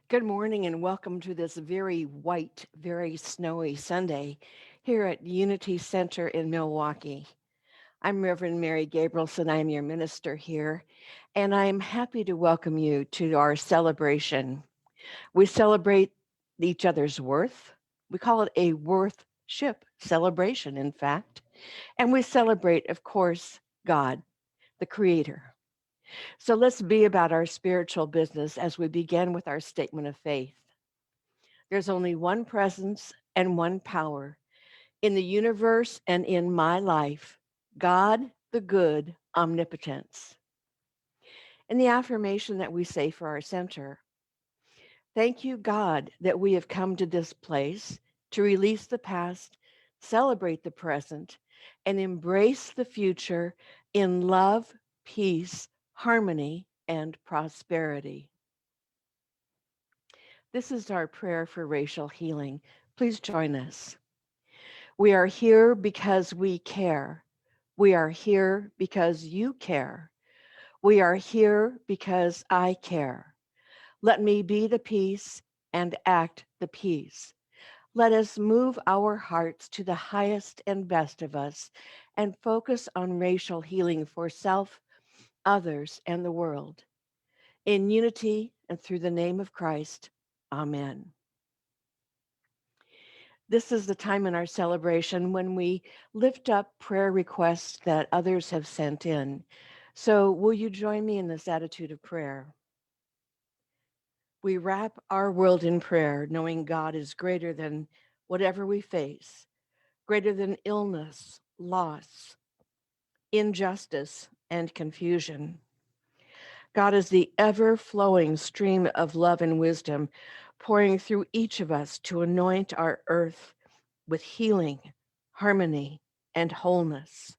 Good morning and welcome to this very white, very snowy Sunday here at Unity Center in Milwaukee. I'm Reverend Mary Gabrielson. I'm your minister here, and I'm happy to welcome you to our celebration. We celebrate each other's worth. We call it a worthship celebration, in fact. And we celebrate, of course, God, the Creator. So let's be about our spiritual business as we begin with our statement of faith. There's only one presence and one power in the universe and in my life, God, the good, omnipotence. And the affirmation that we say for our center, thank you, God, that we have come to this place to release the past, celebrate the present, and embrace the future in love, peace, harmony, and prosperity. This is our prayer for racial healing. Please join us. We are here because we care. We are here because you care. We are here because I care. Let me be the peace and act the peace. Let us move our hearts to the highest and best of us and focus on racial healing for self, others, and the world. In unity and through the name of Christ, Amen. This is the time in our celebration when we lift up prayer requests that others have sent in. So, will you join me in this attitude of prayer? We wrap our world in prayer, knowing God is greater than whatever we face, greater than illness, loss, injustice, and confusion. God is the ever flowing stream of love and wisdom pouring through each of us to anoint our earth with healing, harmony, and wholeness.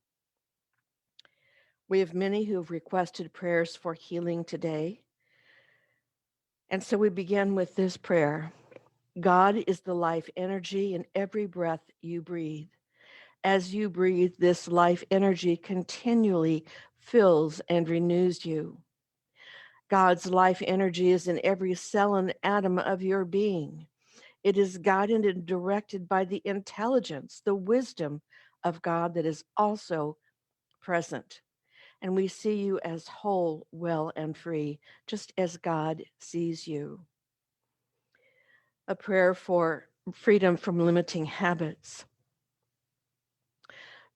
We have many who have requested prayers for healing today. And so we begin with this prayer. God is the life energy in every breath you breathe. As you breathe, this life energy continually fills and renews you. God's life energy is in every cell and atom of your being. It is guided and directed by the intelligence, the wisdom of God that is also present. And we see you as whole, well, and free, just as God sees you. A prayer for freedom from limiting habits.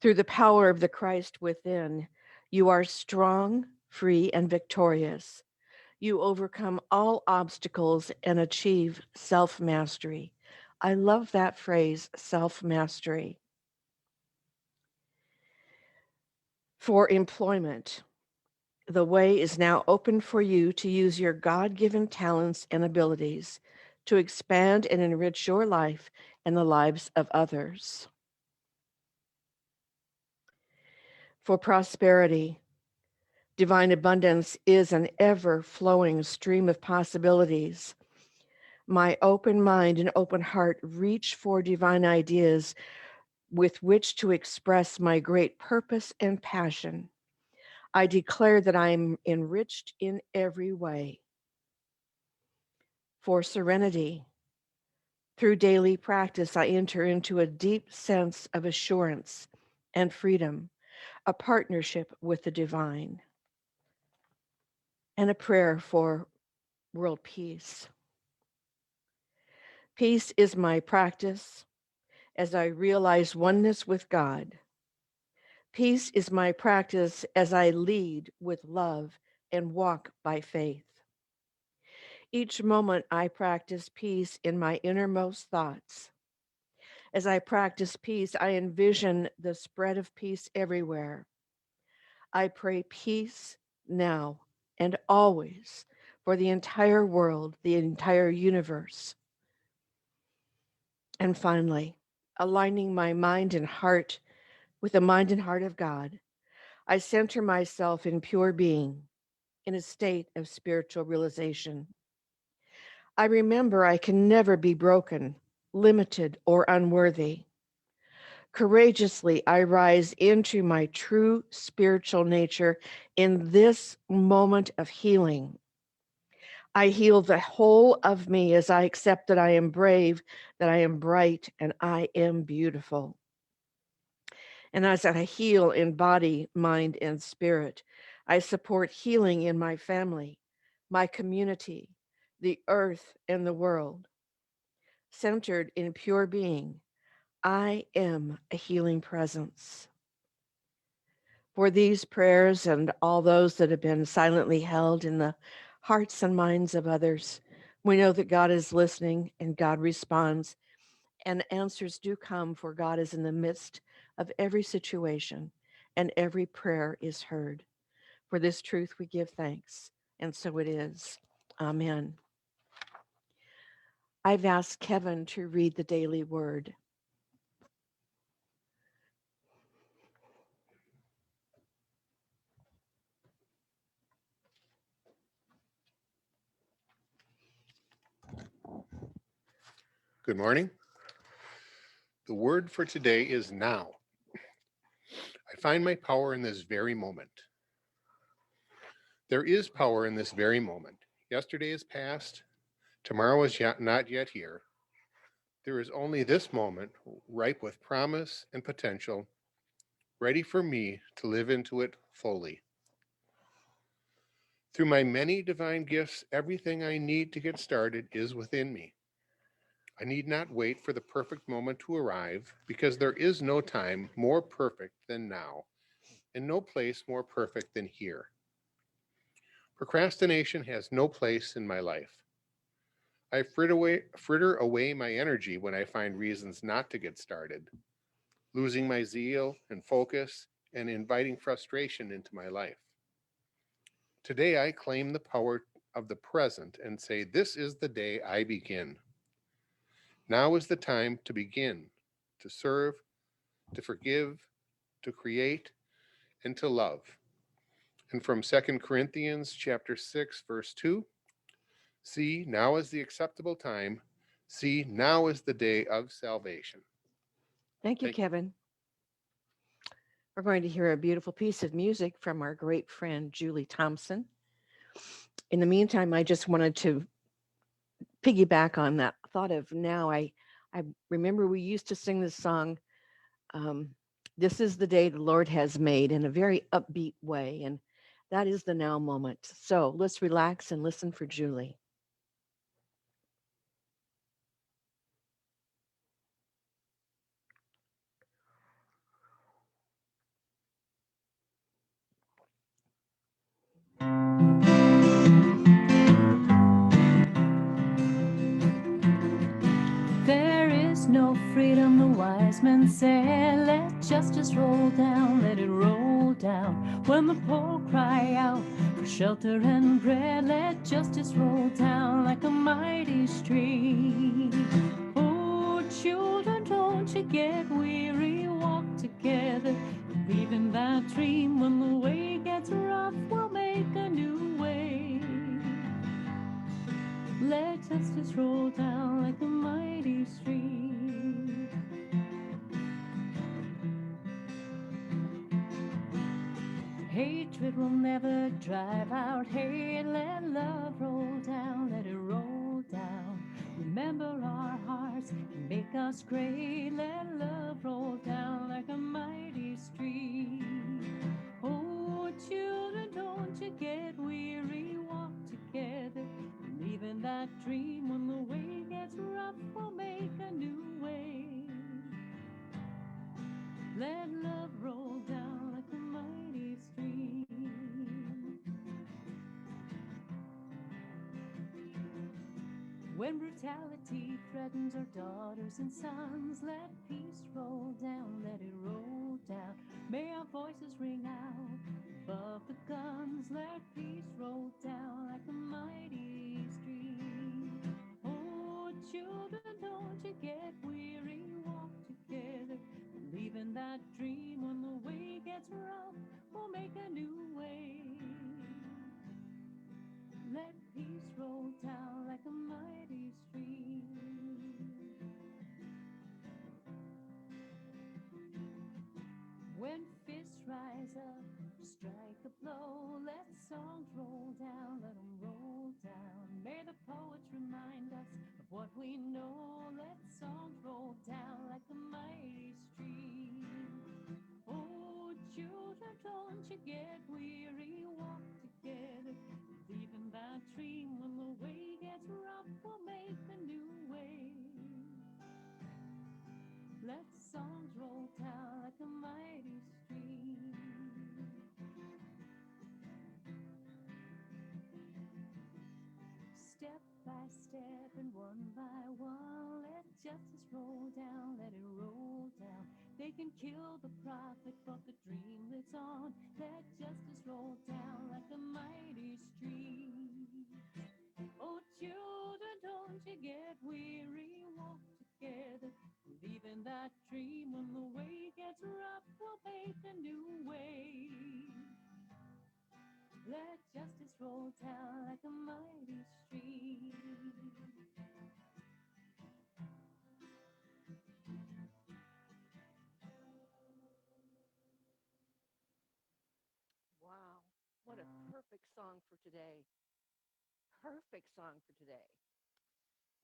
Through the power of the Christ within, you are strong, free, and victorious. You overcome all obstacles and achieve self mastery. I love that phrase, self mastery. For employment, the way is now open for you to use your God given talents and abilities to expand and enrich your life and the lives of others. For prosperity, divine abundance is an ever flowing stream of possibilities. My open mind and open heart reach for divine ideas with which to express my great purpose and passion. I declare that I am enriched in every way. For serenity, through daily practice, I enter into a deep sense of assurance and freedom, a partnership with the divine, and a prayer for world peace. Peace is my practice as I realize oneness with God. Peace is my practice as I lead with love and walk by faith. Each moment I practice peace in my innermost thoughts. As I practice peace, I envision the spread of peace everywhere. I pray peace now and always for the entire world, the entire universe. And finally, aligning my mind and heart with the mind and heart of God, I center myself in pure being, in a state of spiritual realization. I remember I can never be broken, limited, or unworthy. Courageously, I rise into my true spiritual nature in this moment of healing. I heal the whole of me as I accept that I am brave, that I am bright, and I am beautiful. And as I heal in body, mind, and spirit, I support healing in my family, my community, the earth, and the world. Centered in pure being, I am a healing presence. For these prayers and all those that have been silently held in the hearts and minds of others, we know that God is listening and God responds, and answers do come, for God is in the midst of every situation and every prayer is heard. For this truth we give thanks, and so it is. Amen. I've asked Kevin to read the daily word. Good morning. The word for today is now. I find my power in this very moment. There is power in this very moment. Yesterday is past. Tomorrow is not yet here. There is only this moment, ripe with promise and potential, ready for me to live into it fully. Through my many divine gifts, everything I need to get started is within me. I need not wait for the perfect moment to arrive, because there is no time more perfect than now, and no place more perfect than here. Procrastination has no place in my life. I fritter away my energy when I find reasons not to get started, losing my zeal and focus and inviting frustration into my life. Today I claim the power of the present and say, this is the day I begin. Now is the time to begin, to serve, to forgive, to create, and to love. And from 2 Corinthians chapter 6, verse 2, see, now is the acceptable time. See, now is the day of salvation. Thank you, Thank you. Kevin. We're going to hear a beautiful piece of music from our great friend, Julie Thompson. In the meantime, I just wanted to piggyback on that thought of now. I remember we used to sing this song, um, This is the Day the Lord has made, in a very upbeat way. And that is the now moment. So let's relax and listen for Julie. There is no freedom, the wise men say. Let justice roll down, let it roll down. When the poor cry out for shelter and bread, let justice roll down like a mighty stream. Oh, children, don't you get weary, walk together. Believe in that dream. When the way gets rough, we'll make a new way. Let justice roll down like a mighty stream. Hatred will never drive out hate. Let love roll down, let it roll down. Remember our hearts and make us great. Let love roll down like a mighty stream. Oh, children, don't you get weary, walk together. Believe in that dream. When the way gets rough, we'll make a new way. Let love roll down like a mighty stream. When brutality threatens our daughters and sons, let peace roll down, let it roll down. May our voices ring out above the guns. Let peace roll down like a mighty stream. Oh, children, don't you get weary, walk together. Believe in that dream. When the way gets rough, we'll make a new way. Let peace roll down like a mighty stream. When fists rise up to strike a blow, let songs roll down, let them roll down. you get weary, walk together. Leaving that dream when the way gets rough, we'll make a new way. Let songs roll down like a mighty stream. Step by step and one by one, let justice roll down, let it roll down. They can kill the prophet, but the dream lives on. Let justice roll down like a mighty stream. Oh, children, don't you get weary, walk together. Leaving that dream when the way gets rough, we'll make a new way. Let justice roll down like a mighty stream. Wow, what a perfect song for today. Perfect song for today.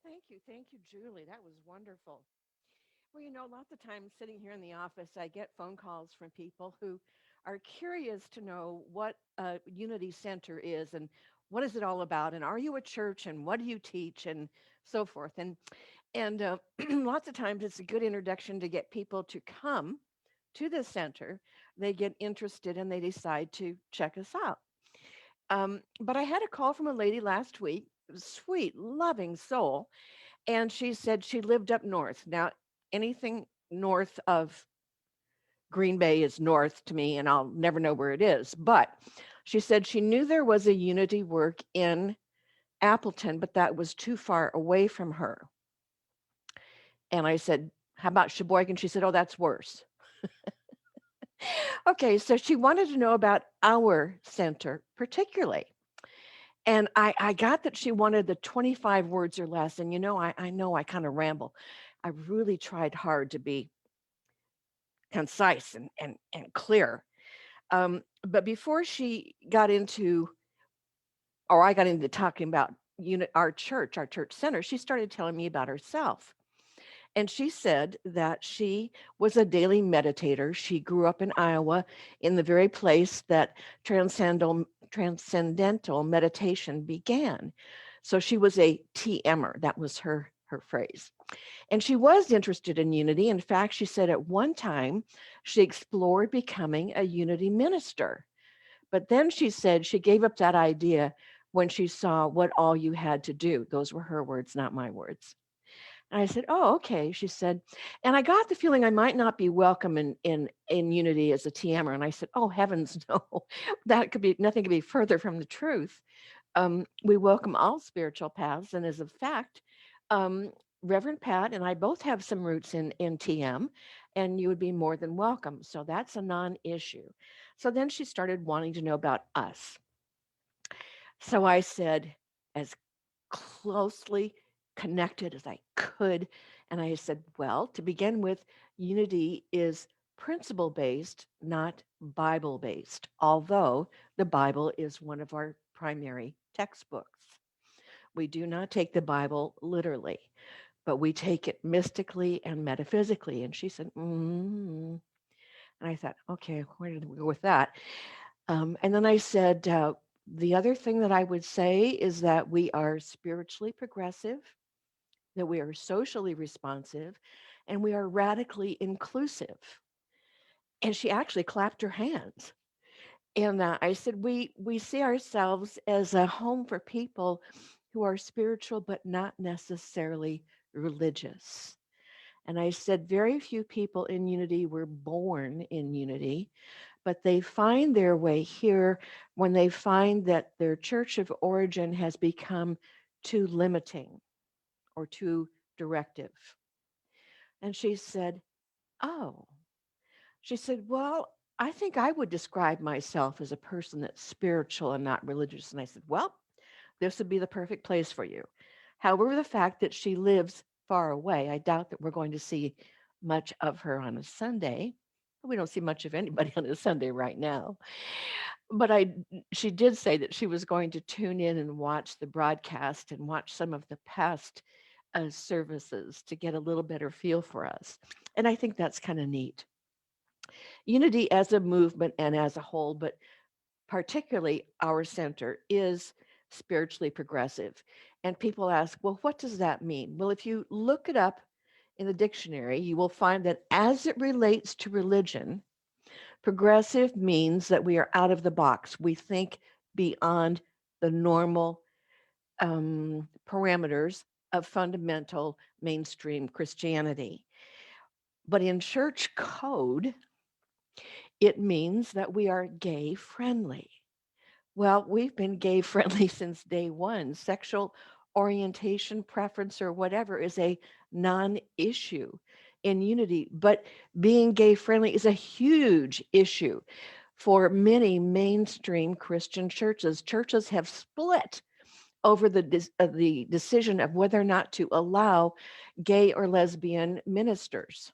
Thank you, Julie. That was wonderful. Well, lots of times sitting here in the office, I get phone calls from people who are curious to know what a Unity Center is and what is it all about, and are you a church, and what do you teach, and so forth. And lots of times it's a good introduction to get people to come to the center. They get interested and they decide to check us out. But I had a call from a lady last week, sweet, loving soul, and she said she lived up north. Now, anything north of Green Bay is north to me, and I'll never know where it is. But she said she knew there was a Unity work in Appleton, but that was too far away from her. And I said, how about Sheboygan? She said, oh, that's worse. Okay, so she wanted to know about our center particularly. And I got that she wanted the 25 words or less. And I know I kind of ramble. I really tried hard to be concise and clear. But before she got into, or I got into talking about our church center, she started telling me about herself. And she said that she was a daily meditator. She grew up in Iowa in the very place that transcendental meditation began. So she was a TMer. That was her phrase. And she was interested in unity. In fact, she said at one time she explored becoming a unity minister. But then she said she gave up that idea when she saw what all you had to do. Those were her words, not my words. And I said, "Oh, okay." She said, and I got the feeling I might not be welcome in unity as a TMer. And I said, "Oh, heavens, no, that could be nothing could be further from the truth. We welcome all spiritual paths, and as a fact, um, Reverend Pat and I both have some roots in TM, and you would be more than welcome. So that's a non-issue." So then she started wanting to know about us. So I said, as closely connected as I could. And I said, well, to begin with, unity is principle based, not Bible based, although the Bible is one of our primary textbooks. We do not take the Bible literally, but we take it mystically and metaphysically. And she said, mm. And I thought, okay, where did we go with that? And then I said, the other thing that I would say is that we are spiritually progressive, that we are socially responsive, and we are radically inclusive. And she actually clapped her hands. And I said, we see ourselves as a home for people who are spiritual, but not necessarily religious. And I said, very few people in unity were born in unity, but they find their way here when they find that their church of origin has become too limiting or too directive. And she said, oh, she said, well, I think I would describe myself as a person that's spiritual and not religious. And I said, well, this would be the perfect place for you. However, the fact that she lives far away, I doubt that we're going to see much of her on a Sunday. We don't see much of anybody on a Sunday right now. But she did say that she was going to tune in and watch the broadcast and watch some of the past services to get a little better feel for us. And I think that's kind of neat. Unity as a movement and as a whole, but particularly our center, is spiritually progressive. And people ask, well, what does that mean? Well, if you look it up in the dictionary, you will find that as it relates to religion, progressive means that we are out of the box. We think beyond the normal parameters of fundamental mainstream Christianity. But in church code, it means that we are gay friendly. Well, we've been gay friendly since day one. Sexual orientation, preference, or whatever is a non issue in unity. But being gay friendly is a huge issue for many mainstream Christian churches. Churches have split over the decision of whether or not to allow gay or lesbian ministers,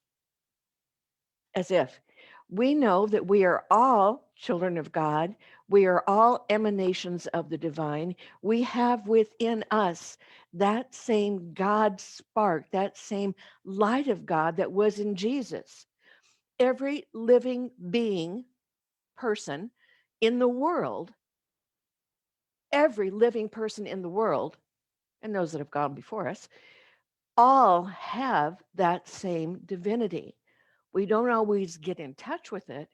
as if we know that we are all children of God. We are all emanations of the divine. We have within us that same God spark, that same light of God that was in Jesus. Every living being, person in the world, every living person in the world, and those that have gone before us, all have that same divinity. We don't always get in touch with it.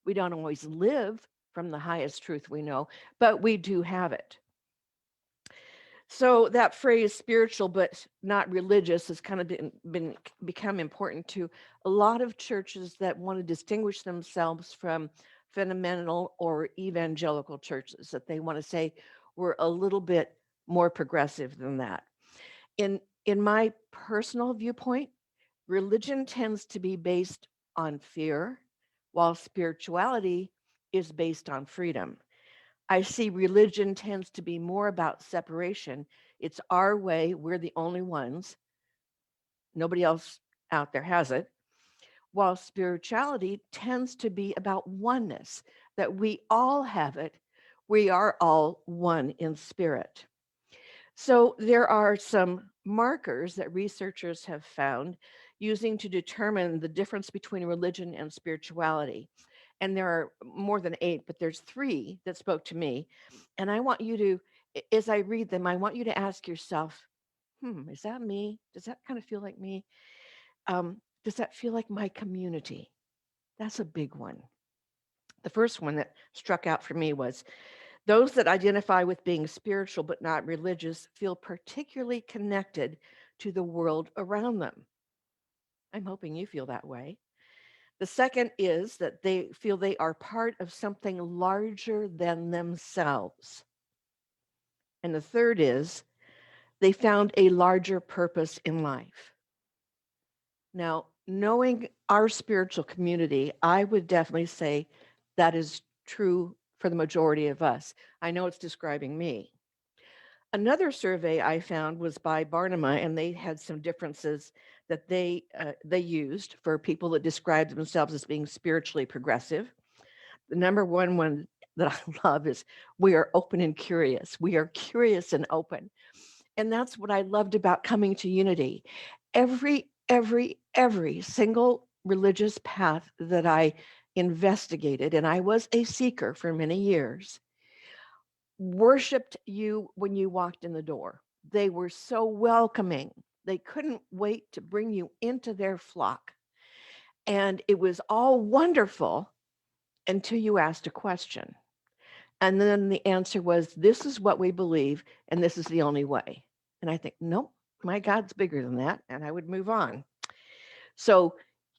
We don't always live from the highest truth we know, but we do have it. So that phrase spiritual but not religious has kind of become important to a lot of churches that want to distinguish themselves from fundamental or evangelical churches, that they want to say we're a little bit more progressive than that. In my personal viewpoint, religion tends to be based on fear, while spirituality is based on freedom. I see religion tends to be more about separation. It's our way, we're the only ones, nobody else out there has it. While spirituality tends to be about oneness, that we all have it. We are all one in spirit. So there are some markers that researchers have found using to determine the difference between religion and spirituality. And there are more than 8, but there's 3 that spoke to me. And I want you to, as I read them, I want you to ask yourself, is that me? Does that kind of feel like me? Does that feel like my community? That's a big one. The first one that struck out for me was those that identify with being spiritual but not religious feel particularly connected to the world around them. I'm hoping you feel that way. The second is that they feel they are part of something larger than themselves. And the third is they found a larger purpose in life. Now, knowing our spiritual community, I would definitely say that is true for the majority of us. I know it's describing me. Another survey I found was by Barnuma, and they had some differences that they used for people that described themselves as being spiritually progressive. The number one that I love is we are open and curious. We are curious and open. And that's what I loved about coming to Unity. Every single religious path that I investigated, and I was a seeker for many years, worshiped you when you walked in the door. They were so welcoming. They couldn't wait to bring you into their flock. And it was all wonderful until you asked a question. And then the answer was, this is what we believe, and this is the only way. And I think, nope, my God's bigger than that. And I would move on. So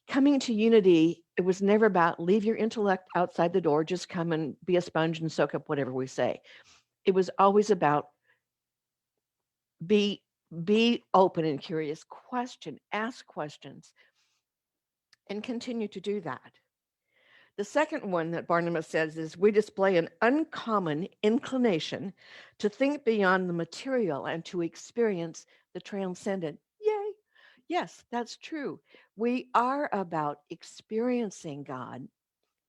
coming to Unity, it was never about leave your intellect outside the door, just come and be a sponge and soak up whatever we say. It was always about be open and curious, ask questions, and continue to do that. The second one that Barnum says is we display an uncommon inclination to think beyond the material and to experience the transcendent. Yay! Yes, that's true. We are about experiencing God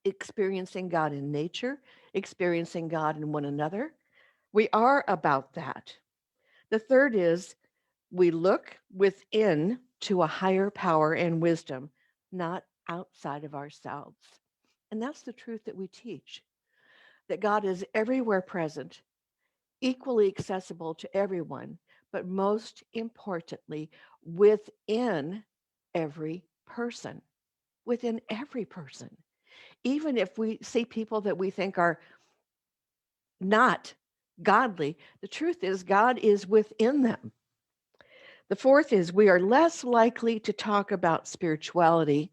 in nature, experiencing God in one another. We are about that. The third is we look within to a higher power and wisdom, not outside of ourselves. And that's the truth that we teach, that God is everywhere present, equally accessible to everyone, but most importantly, within every person, within every person. Even if we see people that we think are not godly, the truth is God is within them. The fourth is we are less likely to talk about spirituality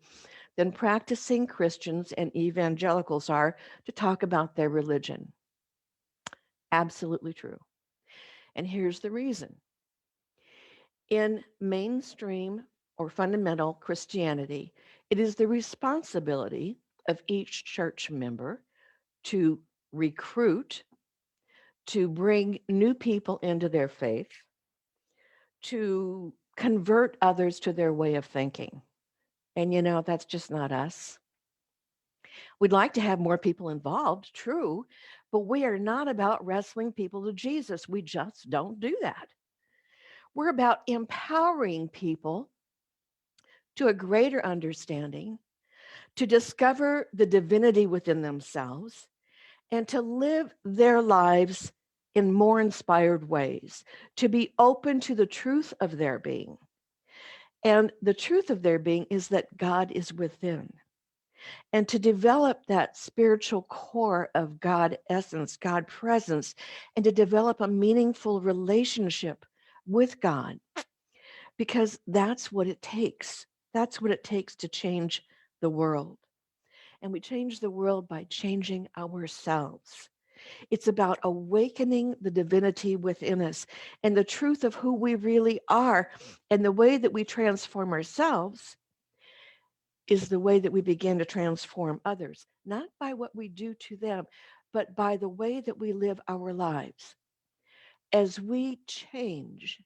than practicing Christians and evangelicals are to talk about their religion. Absolutely true. And here's the reason. In mainstream or fundamental Christianity, it is the responsibility of each church member to recruit, to bring new people into their faith, to convert others to their way of thinking. And that's just not us. We'd like to have more people involved, true, but we are not about wrestling people to Jesus. We just don't do that. We're about empowering people to a greater understanding, to discover the divinity within themselves, and to live their lives in more inspired ways, to be open to the truth of their being. And the truth of their being is that God is within. And to develop that spiritual core of God essence, God presence, and to develop a meaningful relationship with God, because that's what it takes. That's what it takes to change the world. And we change the world by changing ourselves. It's about awakening the divinity within us and the truth of who we really are. And the way that we transform ourselves is the way that we begin to transform others, not by what we do to them, but by the way that we live our lives. As we change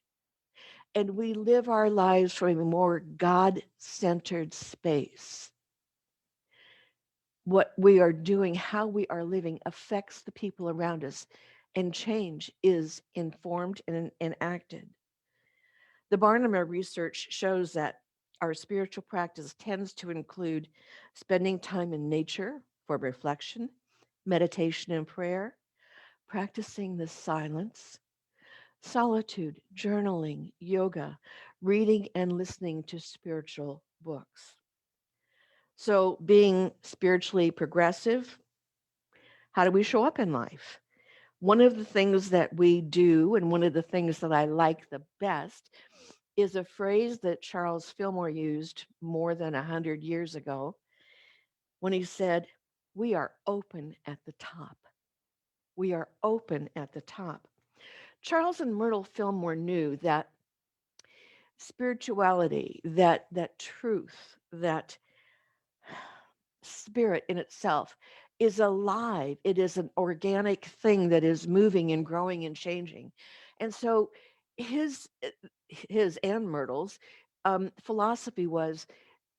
and we live our lives from a more God-centered space, what we are doing, how we are living affects the people around us, and change is informed and enacted. The Barnum research shows that our spiritual practice tends to include spending time in nature for reflection, meditation and prayer, practicing the silence, solitude, journaling, yoga, reading and listening to spiritual books. So, being spiritually progressive, how do we show up in life? One of the things that we do, and one of the things that I like the best, is a phrase that Charles Fillmore used more than 100 years ago when he said, "We are open at the top. We are open at the top." Charles and Myrtle Fillmore knew that spirituality, that truth, that spirit in itself is alive. It is an organic thing that is moving and growing and changing. And so his and Myrtle's philosophy was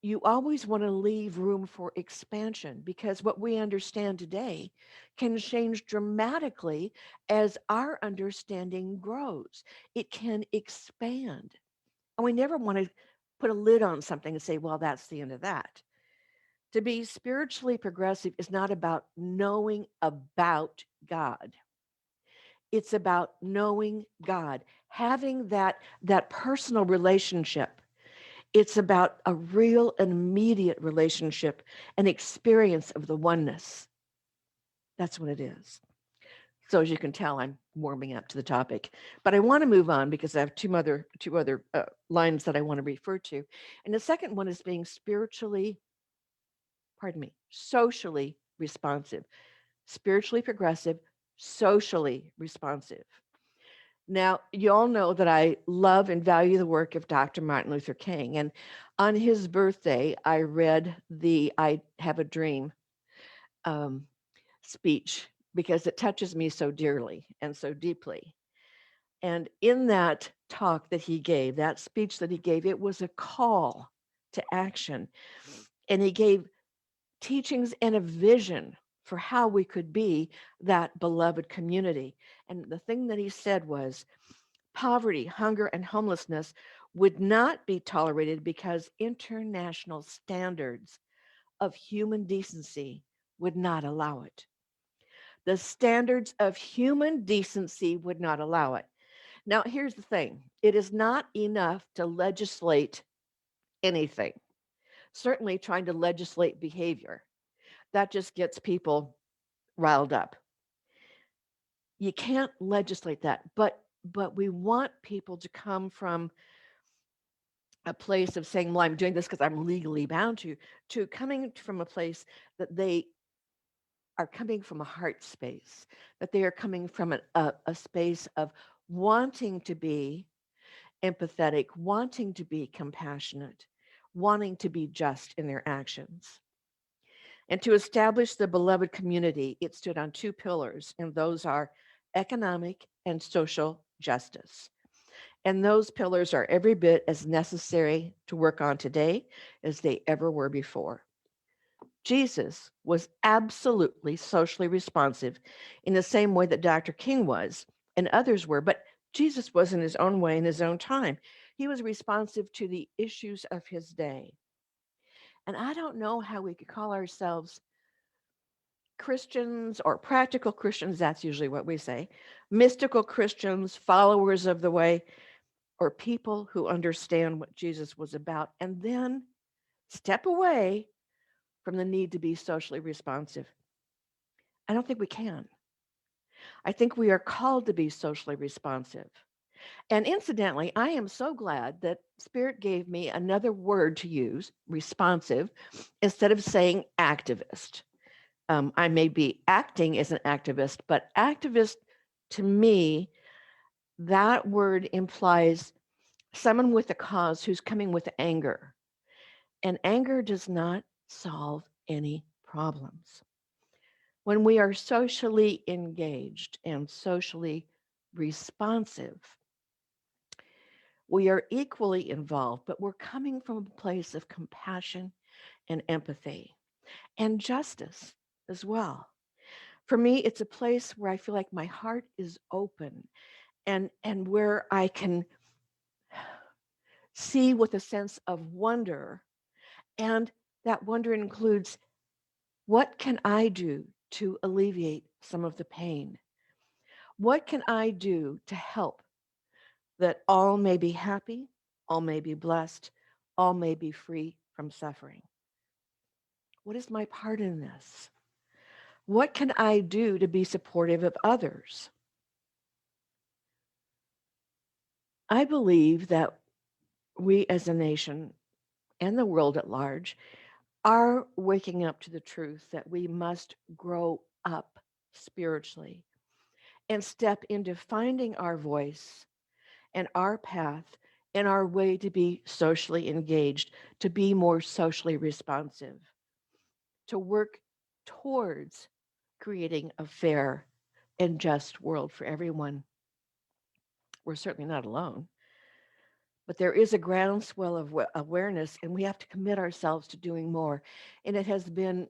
you always want to leave room for expansion, because what we understand today can change dramatically as our understanding grows. It can expand. And we never want to put a lid on something and say, well, that's the end of that. To be spiritually progressive is not about knowing about God. It's about knowing God, having that personal relationship. It's about a real and immediate relationship, an experience of the oneness. That's what it is. So as you can tell, I'm warming up to the topic, but I want to move on because I have two other lines that I want to refer to. And the second one is being socially responsive, spiritually progressive, socially responsive. Now, you all know that I love and value the work of Dr. Martin Luther King. And on his birthday, I read the I Have a Dream um, speech because it touches me so dearly and so deeply. And in that talk that he gave, that speech that he gave, it was a call to action. And he gave teachings and a vision for how we could be that beloved community. And the thing that he said was, poverty, hunger, and homelessness would not be tolerated because international standards of human decency would not allow it. The standards of human decency would not allow it. Now, here's the thing, it is not enough to legislate anything. Certainly, trying to legislate behavior, that just gets people riled up. You can't legislate that, but we want people to come from a place of saying, well, I'm doing this because I'm legally bound to coming from a place that they are coming from a heart space, that they are coming from a space of wanting to be empathetic, wanting to be compassionate, wanting to be just in their actions. And to establish the beloved community, it stood on two pillars, and those are economic and social justice. And those pillars are every bit as necessary to work on today as they ever were before. Jesus was absolutely socially responsive in the same way that Dr. King was and others were, but Jesus was in his own way, in his own time. He was responsive to the issues of his day. And I don't know how we could call ourselves Christians or practical Christians, that's usually what we say, mystical Christians, followers of the way, or people who understand what Jesus was about, and then step away from the need to be socially responsive. I don't think we can. I think we are called to be socially responsive. And incidentally, I am so glad that Spirit gave me another word to use, responsive, instead of saying activist. I may be acting as an activist, but activist to me, that word implies someone with a cause who's coming with anger. And anger does not solve any problems. When we are socially engaged and socially responsive, we are equally involved, but we're coming from a place of compassion and empathy and justice as well. For me, it's a place where I feel like my heart is open and where I can see with a sense of wonder. And that wonder includes, what can I do to alleviate some of the pain? What can I do to help that all may be happy, all may be blessed, all may be free from suffering? What is my part in this? What can I do to be supportive of others? I believe that we as a nation and the world at large are waking up to the truth that we must grow up spiritually and step into finding our voice and our path and our way to be socially engaged, to be more socially responsive, to work towards creating a fair and just world for everyone. We're certainly not alone, but there is a groundswell of awareness, and we have to commit ourselves to doing more. And it has been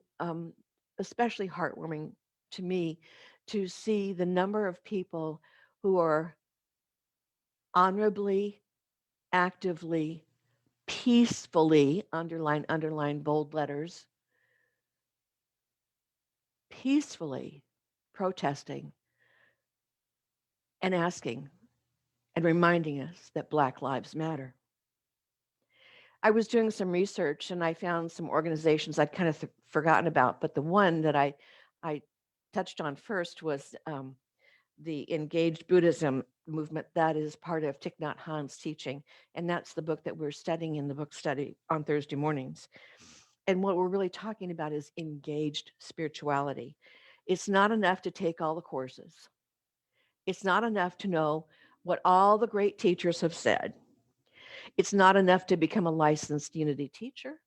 especially heartwarming to me to see the number of people who are honorably, actively, peacefully, underline, bold letters, peacefully protesting and asking and reminding us that Black lives matter. I was doing some research and I found some organizations I'd kind of forgotten about, but the one that I touched on first was the Engaged Buddhism movement that is part of Thich Nhat Hanh's teaching, and that's the book that we're studying in the book study on Thursday mornings. And what we're really talking about is engaged spirituality. It's not enough to take all the courses. It's not enough to know what all the great teachers have said. It's not enough to become a licensed unity teacher,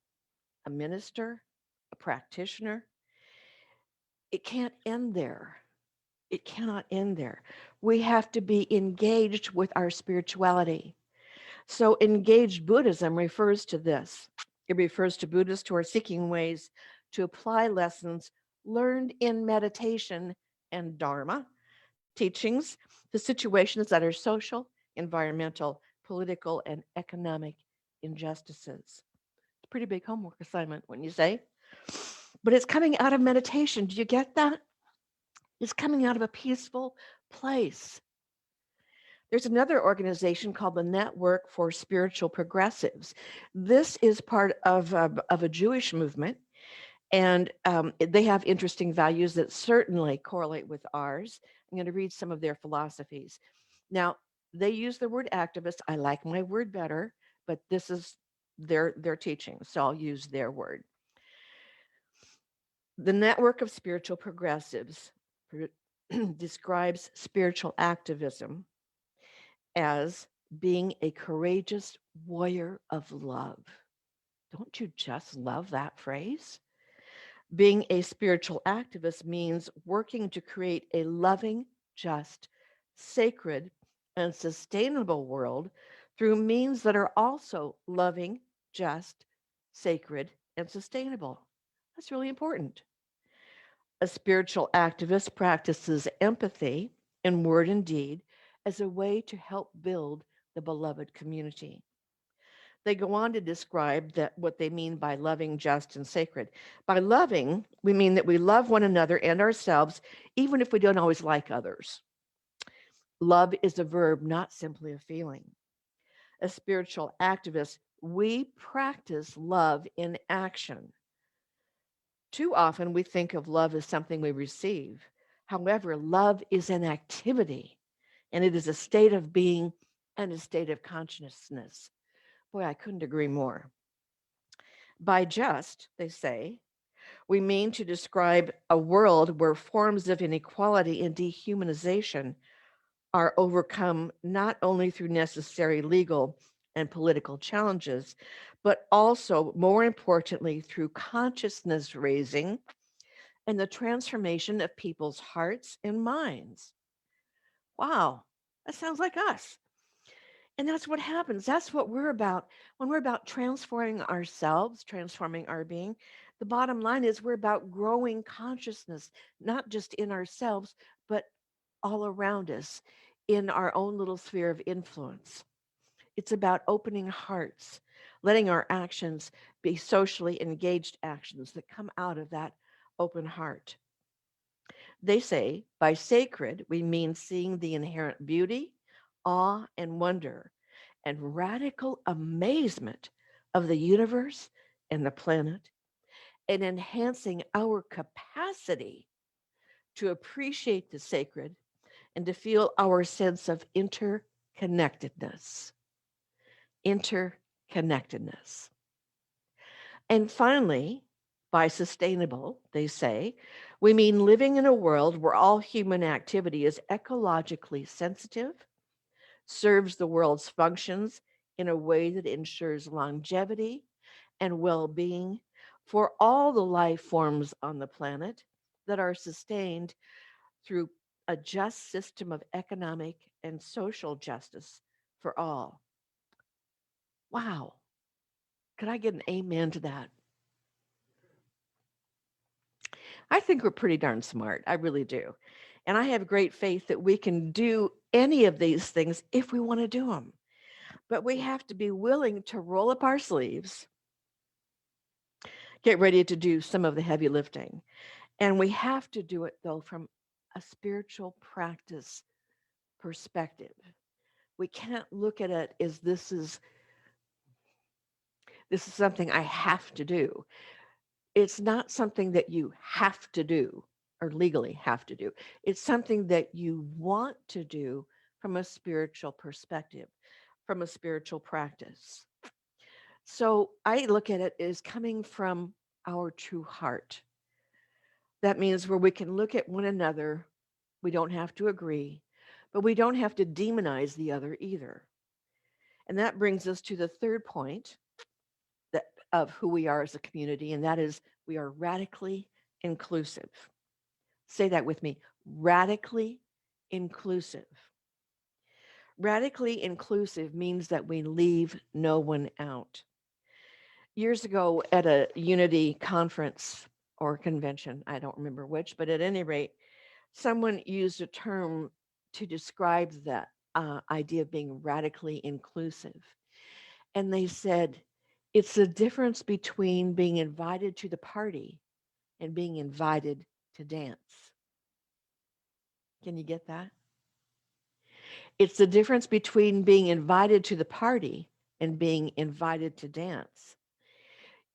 a minister, a practitioner. It can't end there. It cannot end there. We have to be engaged with our spirituality. So, engaged Buddhism refers to this. It refers to Buddhists who are seeking ways to apply lessons learned in meditation and Dharma teachings to situations that are social, environmental, political, and economic injustices. It's a pretty big homework assignment, wouldn't you say? but it's coming out of meditation. Do you get that? It's coming out of a peaceful place. There's another organization called the Network for Spiritual Progressives. This is part of a Jewish movement, and they have interesting values that certainly correlate with ours. I'm going to read some of their philosophies. Now, they use the word activist. I like my word better, but this is their teaching, so I'll use their word. The Network of Spiritual Progressives describes spiritual activism as being a courageous warrior of love. Don't you just love that phrase? Being a spiritual activist means working to create a loving, just, sacred, and sustainable world through means that are also loving, just, sacred, and sustainable. That's really important. A spiritual activist practices empathy in word and deed as a way to help build the beloved community. They go on to describe that what they mean by loving, just, and sacred. By loving, we mean that we love one another and ourselves, even if we don't always like others. Love is a verb, not simply a feeling. As spiritual activists, we practice love in action. Too often, we think of love as something we receive. However, love is an activity, and it is a state of being and a state of consciousness. Boy, I couldn't agree more. By just, they say, we mean to describe a world where forms of inequality and dehumanization are overcome not only through necessary legal and political challenges, but also, more importantly, through consciousness raising and the transformation of people's hearts and minds. Wow, that sounds like us. And that's what happens. That's what we're about. When we're about transforming ourselves, transforming our being, the bottom line is we're about growing consciousness, not just in ourselves, but all around us in our own little sphere of influence. It's about opening hearts, letting our actions be socially engaged actions that come out of that open heart. They say by sacred, we mean seeing the inherent beauty, awe, and wonder, and radical amazement of the universe and the planet, and enhancing our capacity to appreciate the sacred and to feel our sense of interconnectedness. Interconnectedness. And finally, by sustainable, they say, we mean living in a world where all human activity is ecologically sensitive, serves the world's functions in a way that ensures longevity and well being for all the life forms on the planet that are sustained through a just system of economic and social justice for all. Wow. Could I get an amen to that? I think we're pretty darn smart. I really do. And I have great faith that we can do any of these things if we want to do them. But we have to be willing to roll up our sleeves, get ready to do some of the heavy lifting. And we have to do it, though, from a spiritual practice perspective. We can't look at it as this is something I have to do. It's not something that you have to do or legally have to do. It's something that you want to do from a spiritual perspective, from a spiritual practice. So I look at it as coming from our true heart. That means where we can look at one another. We don't have to agree, but we don't have to demonize the other either. And that brings us to the third point that of who we are as a community, and that is we are radically inclusive. Say that with me. Radically inclusive. Radically inclusive means that we leave no one out. Years ago at a Unity conference or convention, I don't remember which, but at any rate, someone used a term to describe that idea of being radically inclusive. And they said, it's the difference between being invited to the party and being invited to dance. Can you get that? It's the difference between being invited to the party and being invited to dance.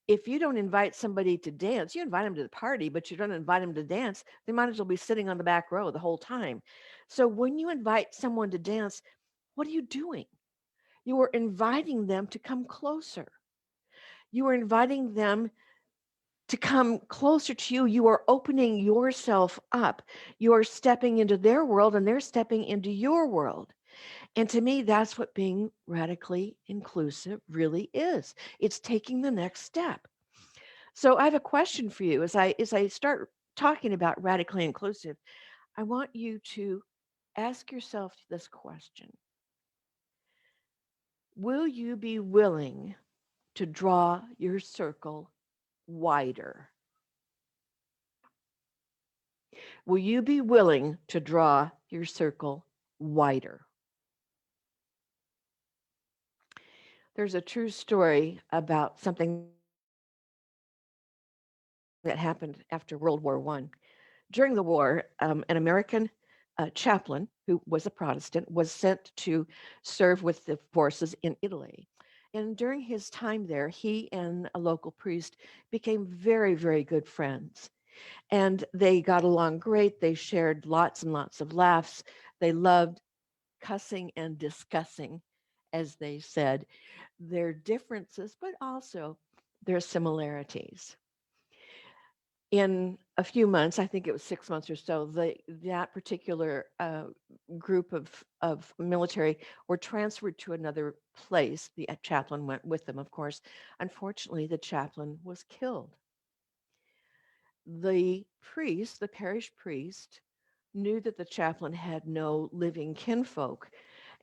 If you don't invite somebody to dance, you invite them to the party, but you don't invite them to dance, they might as well be sitting on the back row the whole time. So when you invite someone to dance, what are you doing? You are inviting them to come closer. You are inviting them to come closer to you. You are opening yourself up. You are stepping into their world and they're stepping into your world. And to me, that's what being radically inclusive really is. It's taking the next step. So I have a question for you as I start talking about radically inclusive. I want you to ask yourself this question. Will you be willing to draw your circle wider? Will you be willing to draw your circle wider? There's a true story about something that happened after World War I. During the war, an American chaplain who was a Protestant was sent to serve with the forces in Italy. And during his time there, he and a local priest became very, very good friends. And they got along great. They shared lots and lots of laughs. They loved cussing and discussing, as they said, their differences, but also their similarities. In a few months, I think it was 6 months or so, that particular group of military were transferred to another place. The chaplain went with them, of course. Unfortunately, the chaplain was killed. The priest, the parish priest, knew that the chaplain had no living kinfolk,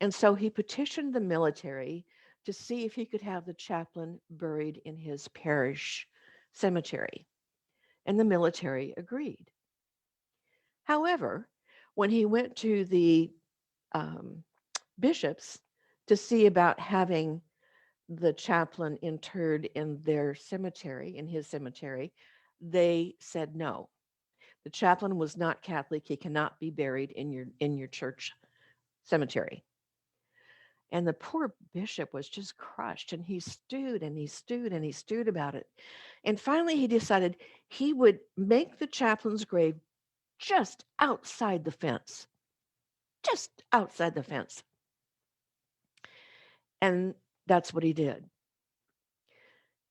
and so he petitioned the military to see if he could have the chaplain buried in his parish cemetery, and the military agreed. However, when he went to the um, bishops to see about having the chaplain interred in their cemetery, in his cemetery, they said no. The chaplain was not Catholic. He cannot be buried in your church cemetery. And the poor bishop was just crushed and he stewed and he stewed and he stewed about it. And finally he decided he would make the chaplain's grave just outside the fence, just outside the fence. And that's what he did.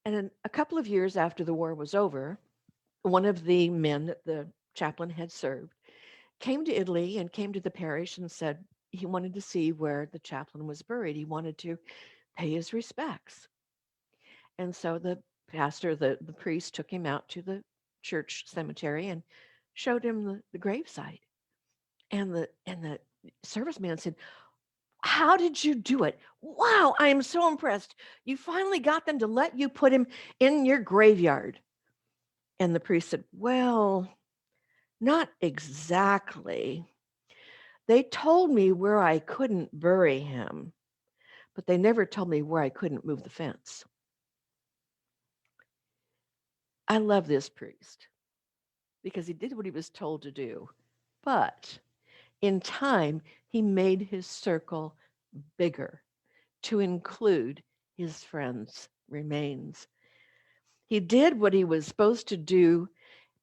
And then a couple of years after the war was over, one of the men that the chaplain had served came to Italy and came to the parish and said he wanted to see where the chaplain was buried. He wanted to pay his respects. And so the pastor, the priest, took him out to the church cemetery and showed him the gravesite. And the serviceman said, "How did you do it? Wow, I am so impressed. You finally got them to let you put him in your graveyard." And the priest said, "Well, not exactly. They told me where I couldn't bury him, but they never told me where I couldn't move the fence." I love this priest because he did what he was told to do. But in time, he made his circle bigger to include his friend's remains. He did what he was supposed to do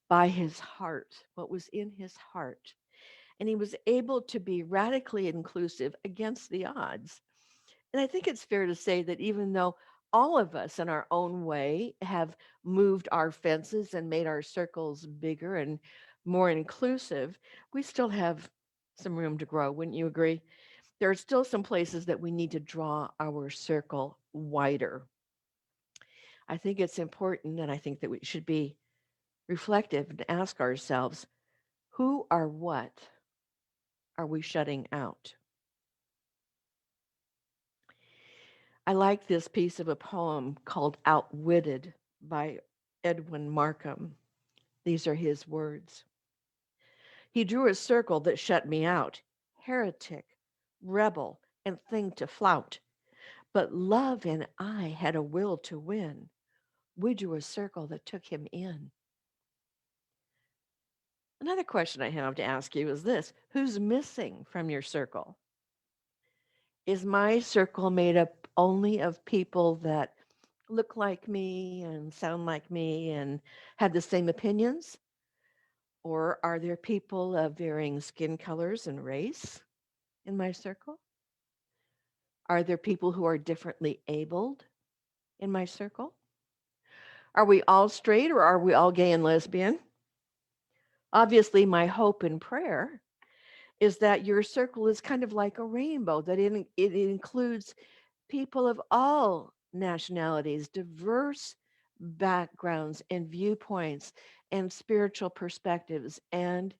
by his heart, what was in his heart. And he was able to be radically inclusive against the odds. And I think it's fair to say that even though all of us in our own way have moved our fences and made our circles bigger and more inclusive, we still have some room to grow. Wouldn't you agree? There are still some places that we need to draw our circle wider. I think it's important, and I think that we should be reflective and ask ourselves, who or what are we shutting out? I like this piece of a poem called Outwitted by Edwin Markham. These are his words. He drew a circle that shut me out, heretic, rebel, and thing to flout. But love and I had a will to win. We drew a circle that took him in. Another question I have to ask you is this: who's missing from your circle? Is my circle made up only of people that look like me and sound like me and have the same opinions? Or are there people of varying skin colors and race in my circle? Are there people who are differently abled in my circle? Are we all straight or are we all gay and lesbian? Obviously, my hope and prayer is that your circle is kind of like a rainbow, that it includes people of all nationalities, diverse backgrounds and viewpoints and spiritual perspectives, and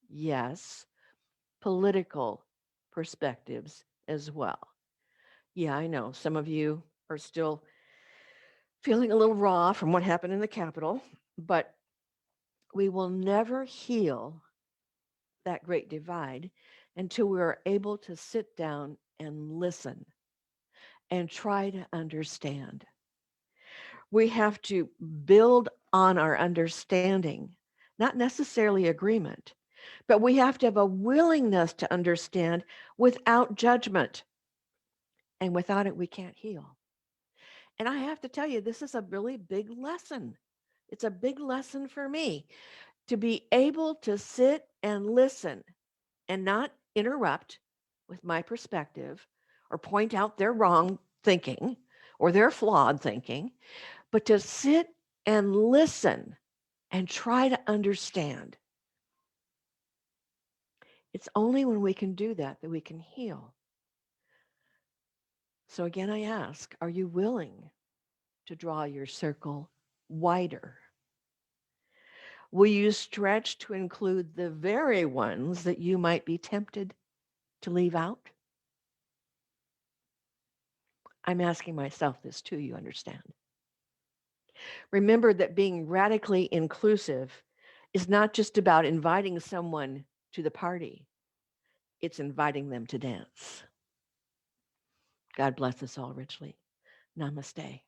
yes, political perspectives as well. Yeah, I know some of you are still feeling a little raw from what happened in the Capitol, but we will never heal that great divide until we are able to sit down and listen and try to understand. We have to build on our understanding, not necessarily agreement, but we have to have a willingness to understand without judgment. And without it, we can't heal. And I have to tell you, this is a really big lesson. It's a big lesson for me to be able to sit and listen and not interrupt with my perspective or point out their wrong thinking or their flawed thinking, but to sit and listen and try to understand. It's only when we can do that that we can heal. So again, I ask, are you willing to draw your circle wider? Will you stretch to include the very ones that you might be tempted to leave out? I'm asking myself this too, you understand. Remember that being radically inclusive is not just about inviting someone to the party, it's inviting them to dance. God bless us all richly. Namaste.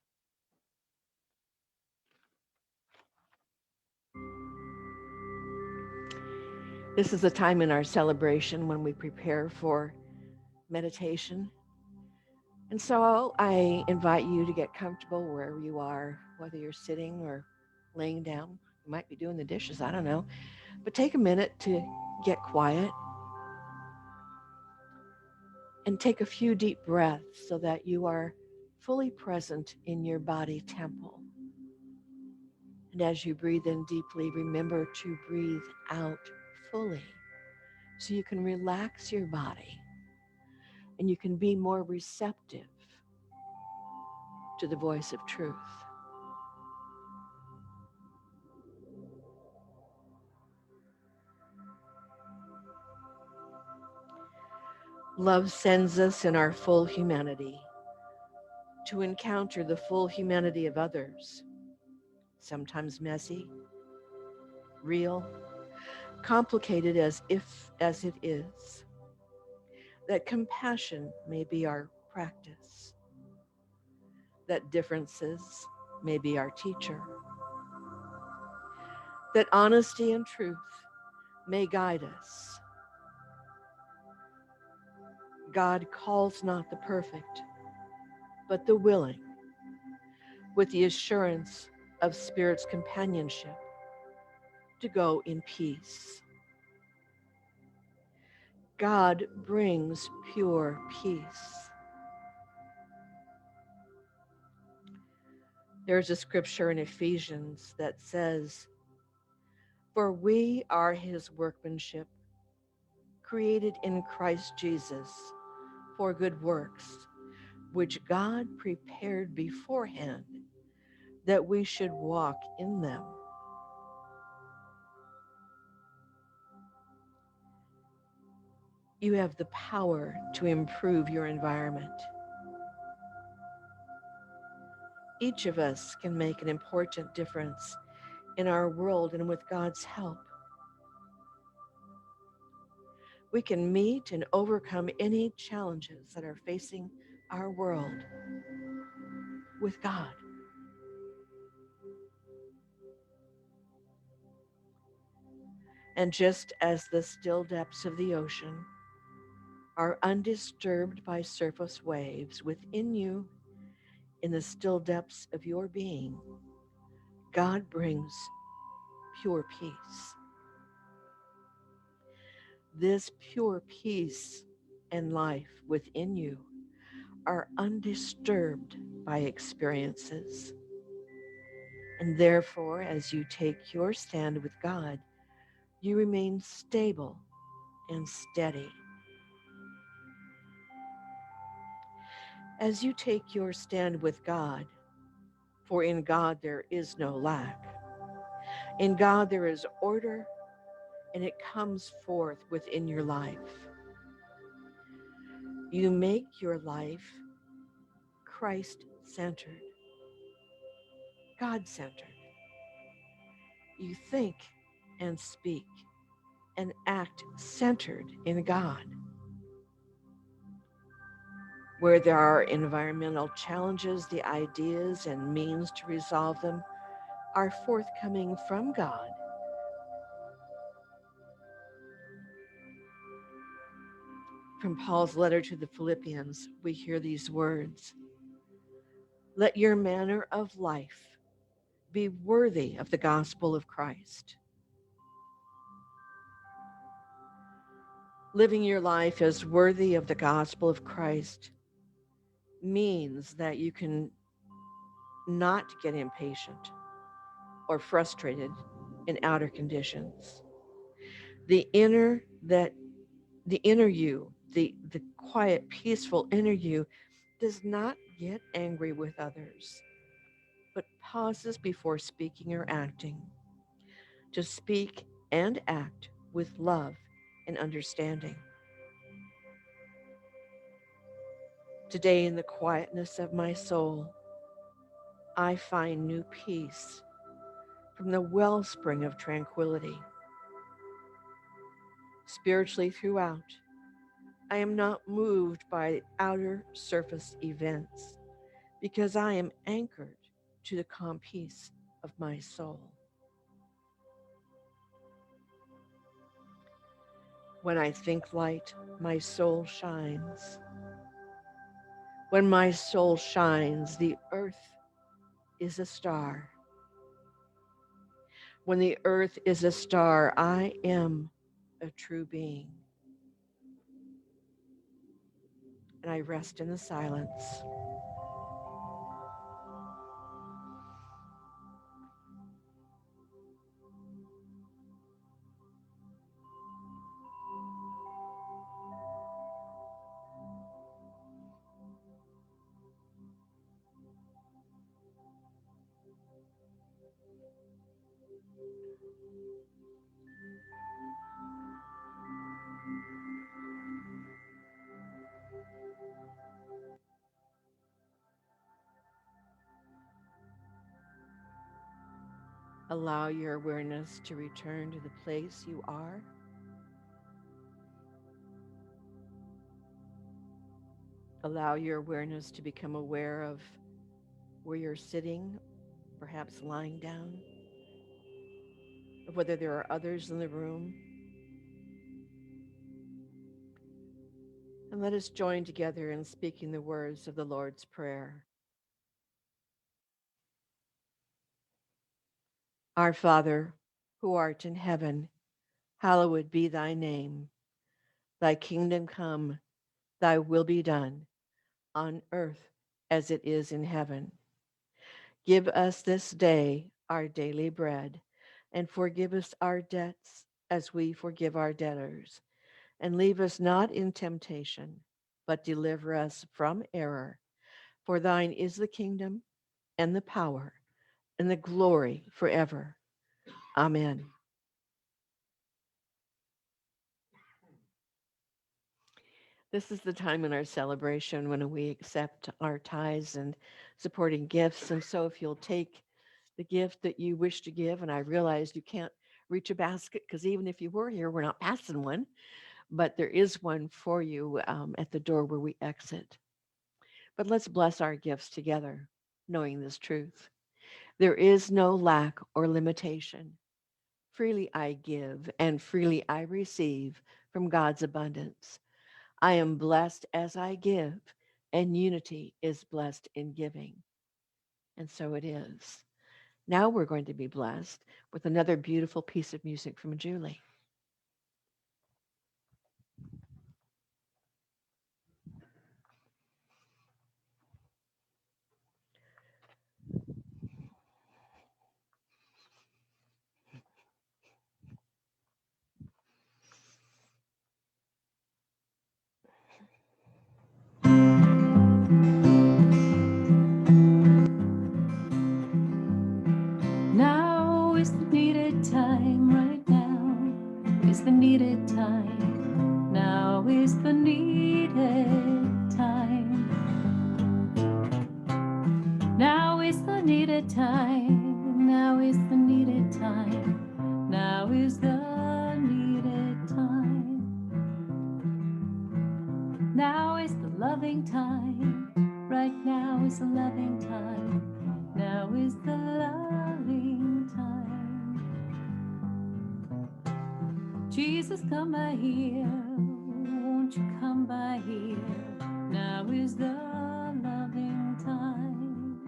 This is a time in our celebration when we prepare for meditation. And so I invite you to get comfortable wherever you are, whether you're sitting or laying down. You might be doing the dishes, I don't know. But take a minute to get quiet and take a few deep breaths so that you are fully present in your body temple. And as you breathe in deeply, remember to breathe out fully so you can relax your body and you can be more receptive to the voice of truth. Love sends us in our full humanity to encounter the full humanity of others, sometimes messy, real, complicated as it is, that compassion may be our practice, that differences may be our teacher, that honesty and truth may guide us. God calls not the perfect, but the willing, with the assurance of Spirit's companionship to go in peace. God brings pure peace. There's a scripture in Ephesians that says, "For we are his workmanship, created in Christ Jesus for good works, which God prepared beforehand that we should walk in them." You have the power to improve your environment. Each of us can make an important difference in our world, and with God's help, we can meet and overcome any challenges that are facing our world with God. And just as the still depths of the ocean are undisturbed by surface waves within you, in the still depths of your being, God brings pure peace. This pure peace and life within you are undisturbed by experiences. And therefore, as you take your stand with God, you remain stable and steady. As you take your stand with God, for in God there is no lack. In God there is order, and it comes forth within your life. You make your life Christ centered, God centered. You think and speak and act centered in God. Where there are environmental challenges, the ideas and means to resolve them are forthcoming from God. From Paul's letter to the Philippians, we hear these words: Let your manner of life be worthy of the gospel of Christ. Living your life as worthy of the gospel of Christ means that you can not get impatient or frustrated in outer conditions. The inner that the inner you, the quiet, peaceful inner you does not get angry with others, but pauses before speaking or acting to speak and act with love and understanding. Today, in the quietness of my soul, I find new peace from the wellspring of tranquility. Spiritually throughout, I am not moved by outer surface events because I am anchored to the calm peace of my soul. When I think light, my soul shines. When my soul shines, the earth is a star. When the earth is a star, I am a true being. And I rest in the silence. Allow your awareness to return to the place you are. Allow your awareness to become aware of where you're sitting, perhaps lying down, of whether there are others in the room. And let us join together in speaking the words of the Lord's Prayer. Our Father, who art in heaven, hallowed be thy name. Thy kingdom come, thy will be done, on earth as it is in heaven. Give us this day our daily bread, and forgive us our debts as we forgive our debtors. And leave us not in temptation, but deliver us from error. For thine is the kingdom and the power and the glory forever. Amen. This is the time in our celebration when we accept our tithes and supporting gifts. And so if you'll take the gift that you wish to give, and I realize you can't reach a basket because even if you were here, we're not passing one, but there is one for you at the door where we exit. But let's bless our gifts together, knowing this truth. There is no lack or limitation Freely I give, and freely I receive from God's abundance. I am blessed as I give, and unity is blessed in giving. And so it is. Now we're going to be blessed with another beautiful piece of music from Julie. Now is the needed time, right now is the needed time. Now is the needed time. Now is the needed time. Now is the needed time. Now is the needed time. Now is the loving time. Right now is the loving time. Now is the loving time. Jesus, come by here. Won't you come by here? Now is the loving time.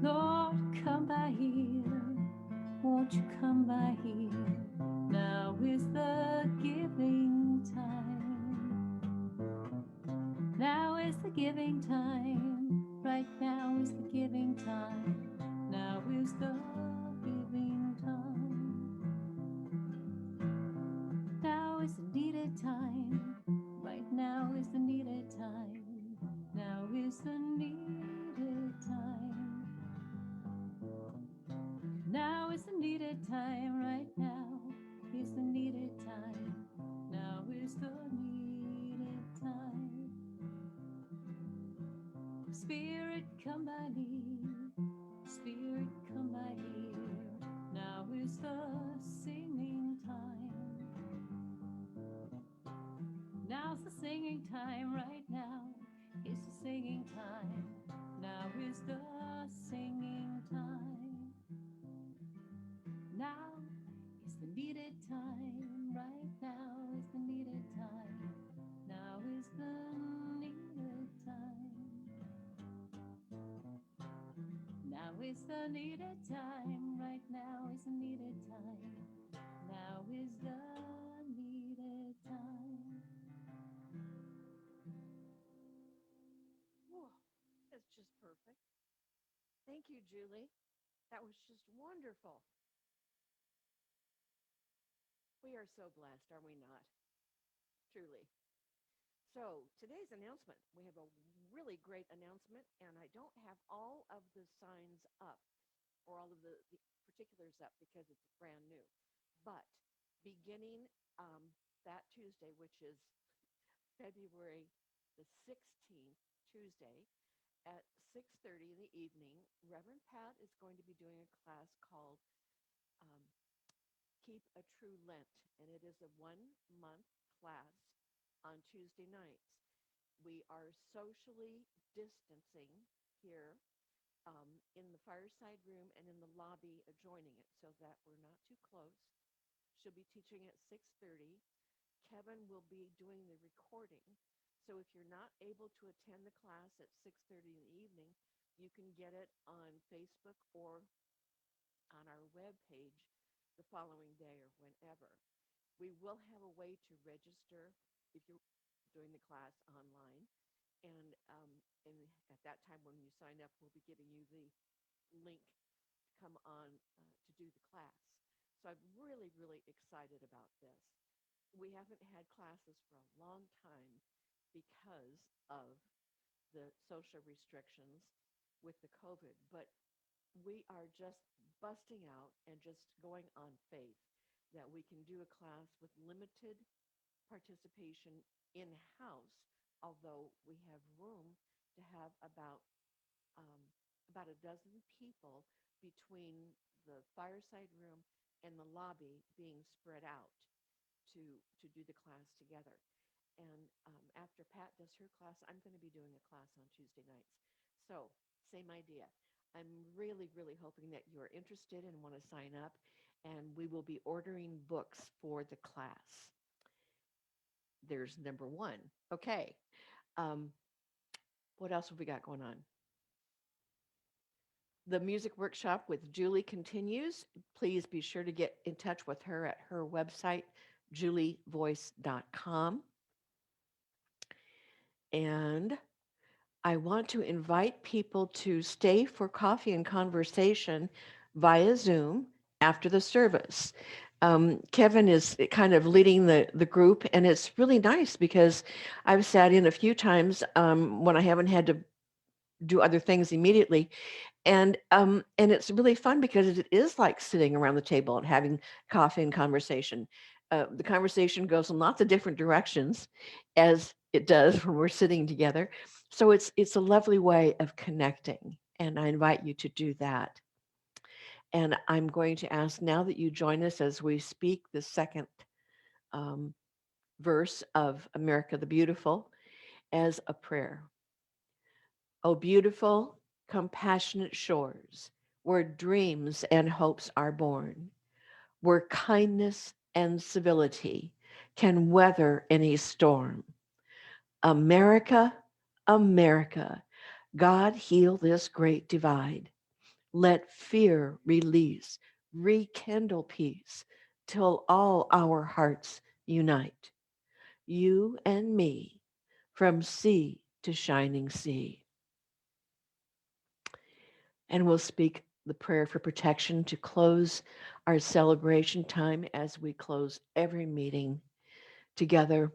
Lord, come by here. Won't you come by here? Now is the giving time. Now is the giving time. Right now is the giving time. Now is the giving time. Now is the needed time. Right now is the needed time. Now is the needed time. Now is the needed time. Right now is the needed time. Now is the needed time. Spirit, come by me. Spirit, come by here. Now is the singing time. Now's the singing time, right now is the singing time. Now is the singing time. Now is the needed time, right now is the needed time. Now is the needed time. Now is the needed time, right now is the needed time. Now is the needed time. Whoa, that's just perfect. Thank you, Julie. That was just wonderful. We are so blessed, are we not? Truly. So, today's announcement, we have a really great announcement, and I don't have all of the signs up or all of the particulars up because it's brand new. But beginning that Tuesday, which is February the 16th, Tuesday, at 6:30 in the evening, Reverend Pat is going to be doing a class called um, Keep a True Lent, and it is a 1 month class on Tuesday nights. We are socially distancing here in the fireside room and in the lobby adjoining it so that we're not too close. She'll be teaching at 6:30. Kevin will be doing the recording. So if you're not able to attend the class at 6:30 in the evening, you can get it on Facebook or on our web page the following day or whenever. We will have a way to register if you're doing the class online. And at that time when you sign up, we'll be giving you the link to come on to do the class. So I'm really, really excited about this. We haven't had classes for a long time because of the social restrictions with the COVID, but we are just busting out and just going on faith that we can do a class with limited participation in house, although we have room to have um, about a dozen people between the fireside room and the lobby being spread out to do the class together. And after Pat does her class, I'm going to be doing a class on Tuesday nights. So, same idea. I'm really, really hoping that you are interested and want to sign up. And we will be ordering books for the class. There's number one. Okay. Um, what else have we got going on? The music workshop with Julie continues. Please be sure to get in touch with her at her website, julievoice.com. And I want to invite people to stay for coffee and conversation via Zoom after the service. Kevin is kind of leading the group, and it's really nice because I've sat in a few times when I haven't had to do other things immediately, and it's really fun because it is like sitting around the table and having coffee and conversation. The conversation goes in lots of different directions, as it does when we're sitting together. So it's a lovely way of connecting, and I invite you to do that. And I'm going to ask now that you join us as we speak the second um, verse of America the Beautiful as a prayer. O beautiful, compassionate shores, where dreams and hopes are born, where kindness and civility can weather any storm. America, America, God heal this great divide. Let fear release, rekindle peace, till all our hearts unite. You and me, from sea to shining sea. And we'll speak the prayer for protection to close our celebration time as we close every meeting together.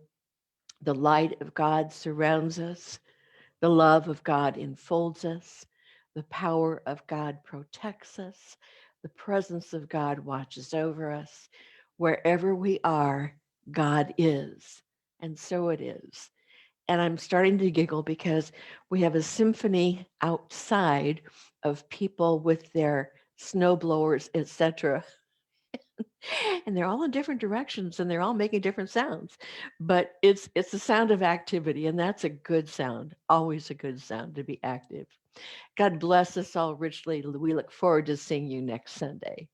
The light of God surrounds us, the love of God enfolds us, the power of God protects us, the presence of God watches over us. Wherever we are, God is. And so it is. And I'm starting to giggle because we have a symphony outside of people with their snow blowers, etc. And they're all in different directions and they're all making different sounds. But it's the sound of activity, and that's a good sound, always a good sound to be active. God bless us all richly. We look forward to seeing you next Sunday.